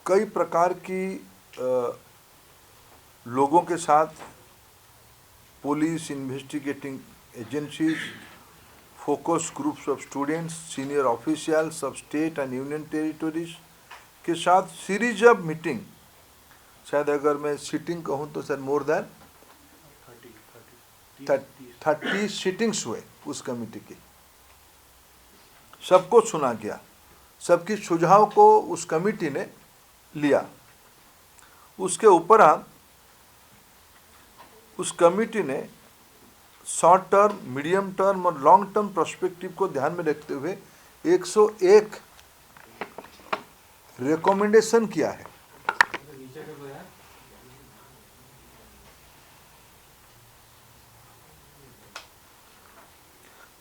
कई प्रकार की लोगों के साथ police, investigating agencies, focus groups of students, senior officials of state and union territories के साथ सीरीज ऑफ मीटिंग, शायद अगर मैं सीटिंग कहूँ तो सर मोर देन 30 सीटिंग्स हुए उस कमेटी की। सबको सुना गया, सबकी सुझाव को उस कमेटी ने लिया। उसके उपरांत उस कमेटी ने शॉर्ट टर्म, मीडियम टर्म और लॉन्ग टर्म पर्सपेक्टिव को ध्यान में रखते हुए 101 रिकमेंडेशन किया है।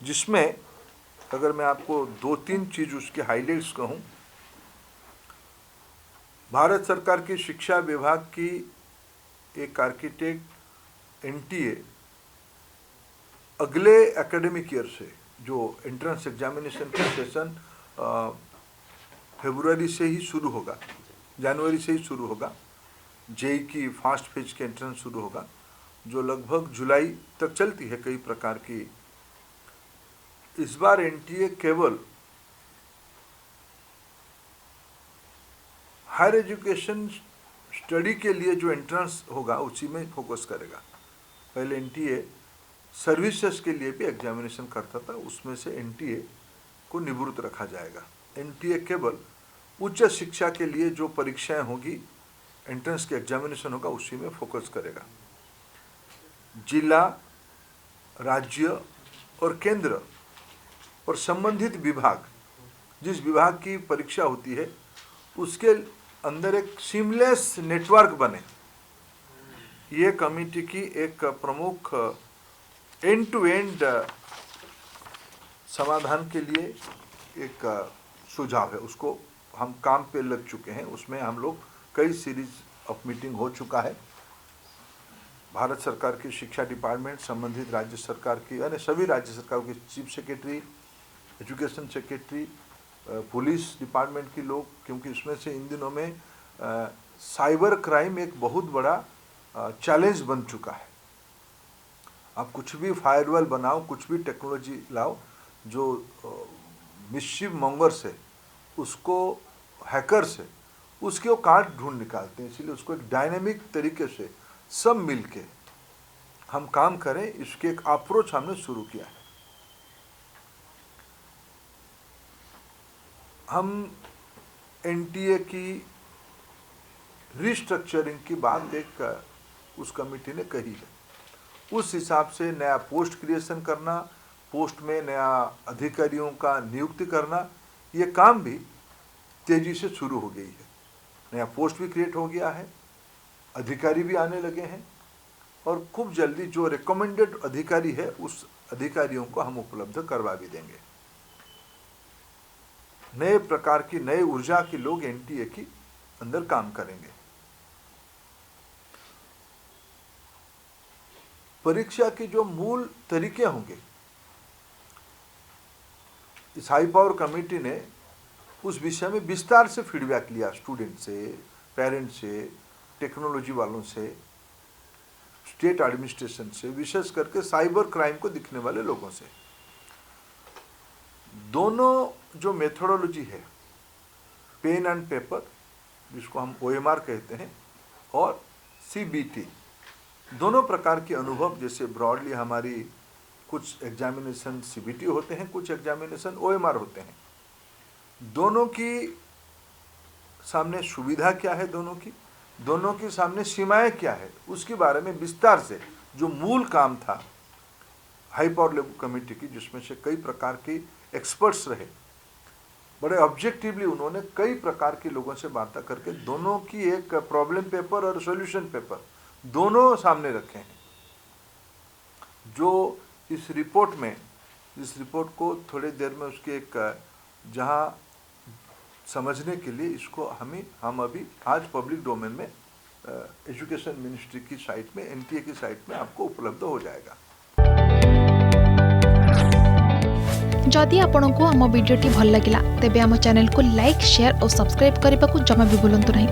जिसमें अगर मैं आपको 2-3 चीज उसके हाइलाइट्स कहूं, भारत सरकार की शिक्षा विभाग की एक आर्किटेक्ट एनटीए अगले एकेडमिक ईयर से जो एंट्रेंस एग्जामिनेशन का सेशन फरवरी से ही शुरू होगा, जनवरी से ही शुरू होगा, जेई की फर्स्ट फेज के एंट्रेंस शुरू होगा, जो लगभग जुलाई तक चलती है कई प्रकार की। इस बार एनटीए केवल हायर एजुकेशन स्टडी के लिए जो एंट्रेंस होगा उसी में फोकस करेगा। पहले एनटीए सर्विसेज के लिए भी एग्जामिनेशन करता था, उसमें से एनटीए को निवृत्त रखा जाएगा। एनटीए केवल उच्च शिक्षा के लिए जो परीक्षाएं होगी, एंट्रेंस के एग्जामिनेशन होगा, उसी में फोकस करेगा। जिला, राज्य और केंद्र और संबंधित विभाग, जिस विभाग की परीक्षा होती है उसके अंदर एक सीमलेस नेटवर्क बने, ये कमेटी की एक प्रमुख एंड टू एंड समाधान के लिए एक सुझाव है। उसको हम काम पे लग चुके हैं, उसमें हम लोग कई सीरीज ऑफ मीटिंग हो चुका है। भारत सरकार की शिक्षा डिपार्टमेंट, संबंधित राज्य सरकार की, यानी सभी राज्य सरकारों के chief secretary, education secretary, police department के लोग, क्योंकि इसमें से इन दिनों में साइबर क्राइम एक बहुत बड़ा चैलेंज बन चुका है। आप कुछ भी फायरवॉल बनाओ, कुछ भी टेक्नोलॉजी लाओ, जो मिस्चिफ मॉन्गर्स है उसको, हैकर्स है उसके वो काट ढूंढ निकालते हैं। इसलिए उसको एक डायनेमिक तरीके से सब मिलके हम काम करें, इसके एक अप्रोच हमने शुरू किया है। हम एनटीए की रिस्ट्रक्चरिंग की बात एक उस कमेटी ने कही है। उस हिसाब से नया पोस्ट क्रिएशन करना, पोस्ट में नया अधिकारियों का नियुक्ति करना, ये काम भी तेजी से शुरू हो गई है। नया पोस्ट भी क्रिएट हो गया है, अधिकारी भी आने लगे हैं और खूब जल्दी जो रिकमेंडेड अधिकारी है उस अधिकारियों को हम उपलब्ध करवा भी देंगे। नए प्रकार की, नए ऊर्जा के लोग एनटीए की अंदर काम करेंगे। परीक्षा के जो मूल तरीके होंगे, इस हाई पावर कमेटी ने उस विषय में विस्तार से फीडबैक लिया स्टूडेंट से, पेरेंट्स से, टेक्नोलॉजी वालों से, स्टेट एडमिनिस्ट्रेशन से, विशेष करके साइबर क्राइम को दिखने वाले लोगों से। दोनों जो मेथोडोलॉजी है, पेन एंड पेपर जिसको हम ओएमआर कहते हैं, और सीबीटी, दोनों प्रकार के अनुभव, जैसे ब्रॉडली हमारी कुछ एग्जामिनेशन सीबीटी होते हैं, कुछ एग्जामिनेशन ओएमआर होते हैं। दोनों की सामने सुविधा क्या है, दोनों के सामने सीमाएं क्या है, उसके बारे में विस्तार से जो मूल काम था हाई पावर लेवल कमेटी की, जिसमें से कई प्रकार के एक्सपर्ट्स रहे, बड़े ऑब्जेक्टिवली उन्होंने कई प्रकार के लोगों से बातें करके दोनों की एक प्रॉब्लम पेपर और सॉल्यूशन पेपर दोनों सामने रखे हैं। जो इस रिपोर्ट में, इस रिपोर्ट को थोड़ी देर में उसके एक जहां समझने के लिए इसको हम अभी आज पब्लिक डोमेन में एजुकेशन मिनिस्ट्री की साइट में, एनटीए की साइट में आपको उपलब्ध हो जाएगा। जदि आपंक आम भिडी भल लगा तेब आम चैनल को लाइक शेयर और सब्सक्राइब करने को जमा भी भूलु नहीं।